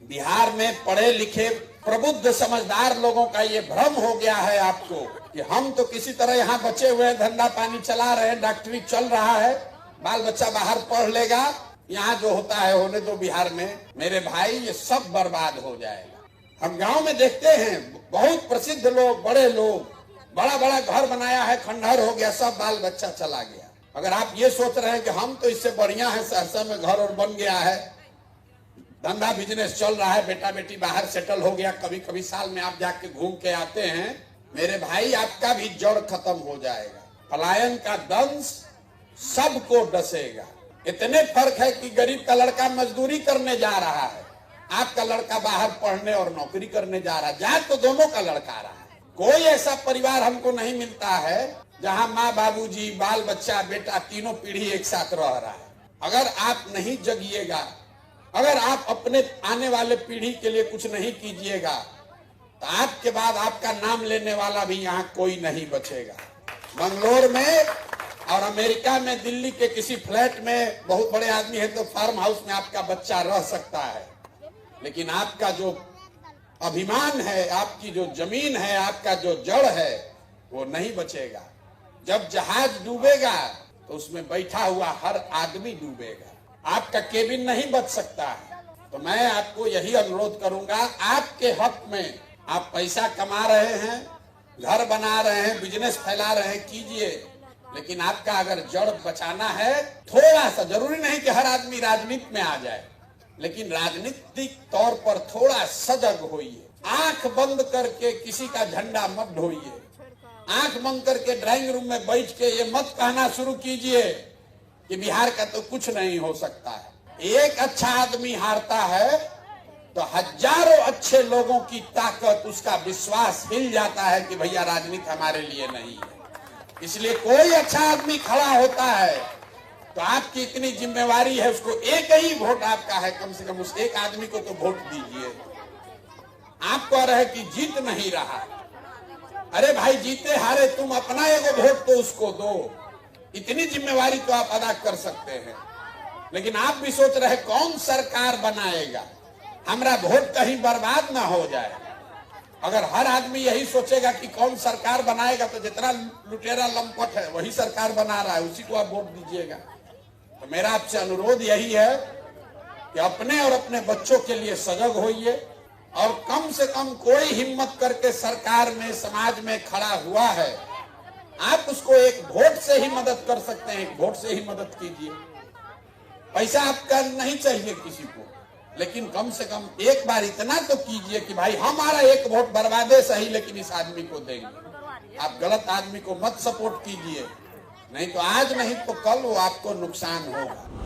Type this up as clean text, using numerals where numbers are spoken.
बिहार में पढ़े लिखे प्रबुद्ध समझदार लोगों का ये भ्रम हो गया है आपको कि हम तो किसी तरह यहाँ बचे हुए धंधा पानी चला रहे हैं, डॉक्टरी चल रहा है, बाल बच्चा बाहर पढ़ लेगा, यहाँ जो होता है होने दो बिहार में। मेरे भाई ये सब बर्बाद हो जाएगा। हम गांव में देखते हैं बहुत प्रसिद्ध लोग, बड़े लोग, बड़ा बड़ा घर बनाया है, खंडहर हो गया, सब बाल बच्चा चला गया। अगर आप ये सोच रहे हैं कि हम तो इससे बढ़िया है, सहरसा में घर और बन गया है, धंधा बिजनेस चल रहा है, बेटा बेटी बाहर सेटल हो गया, कभी कभी साल में आप जाके घूम के आते हैं, मेरे भाई आपका भी जड़ खत्म हो जाएगा। पलायन का दंश सबको डसेगा। इतने फर्क है कि गरीब का लड़का मजदूरी करने जा रहा है, आपका लड़का बाहर पढ़ने और नौकरी करने जा रहा है, जहाँ तो दोनों का लड़का रहा है। कोई ऐसा परिवार हमको नहीं मिलता है जहाँ माँ बाबूजी, बाल बच्चा, बेटा तीनों पीढ़ी एक साथ रह रहा है। अगर आप नहीं जगिएगा, अगर आप अपने आने वाले पीढ़ी के लिए कुछ नहीं कीजिएगा, तो आपके बाद आपका नाम लेने वाला भी यहाँ कोई नहीं बचेगा। बंगलोर में और अमेरिका में, दिल्ली के किसी फ्लैट में बहुत बड़े आदमी है तो फार्म हाउस में आपका बच्चा रह सकता है, लेकिन आपका जो अभिमान है, आपकी जो जमीन है, आपका जो जड़ है, वो नहीं बचेगा। जब जहाज डूबेगा तो उसमें बैठा हुआ हर आदमी डूबेगा, आपका केबिन नहीं बच सकता है। तो मैं आपको यही अनुरोध करूंगा, आपके हक में आप पैसा कमा रहे हैं, घर बना रहे हैं, बिजनेस फैला रहे हैं, कीजिए, लेकिन आपका अगर जड़ बचाना है, थोड़ा सा, जरूरी नहीं कि हर आदमी राजनीति में आ जाए, लेकिन राजनीतिक तौर पर थोड़ा सजग होइए। आंख बंद करके किसी का झंडा मत ढोइए। आंख बंद करके ड्राइंग रूम में बैठ के ये मत कहना शुरू कीजिए कि बिहार का तो कुछ नहीं हो सकता है। एक अच्छा आदमी हारता है तो हजारों अच्छे लोगों की ताकत, उसका विश्वास हिल जाता है कि भैया राजनीति हमारे लिए नहीं है। इसलिए कोई अच्छा आदमी खड़ा होता है तो आपकी इतनी जिम्मेवारी है, उसको एक ही वोट आपका है, कम से कम उस एक आदमी को तो वोट दीजिए। आप कह रहे कि जीत नहीं रहा, अरे भाई जीते हारे तुम अपना एगो वोट तो उसको दो, इतनी जिम्मेवारी तो आप अदा कर सकते हैं। लेकिन आप भी सोच रहे कौन सरकार बनाएगा, हमारा वोट कहीं बर्बाद ना हो जाए। अगर हर आदमी यही सोचेगा कि कौन सरकार बनाएगा, तो जितना लुटेरा लंपट है वही सरकार बना रहा है, उसी को आप वोट दीजिएगा। तो मेरा आपसे अनुरोध यही है कि अपने और अपने बच्चों के लिए सजग होइए, और कम से कम कोई हिम्मत करके सरकार में, समाज में खड़ा हुआ है, आप उसको एक वोट से ही मदद कर सकते हैं, एक वोट से ही मदद कीजिए। पैसा आपका नहीं चाहिए किसी को, लेकिन कम से कम एक बार इतना तो कीजिए कि भाई हमारा एक वोट बर्बादे सही, लेकिन इस आदमी को देंगे। आप गलत आदमी को मत सपोर्ट कीजिए, नहीं तो आज नहीं तो कल वो आपको नुकसान होगा।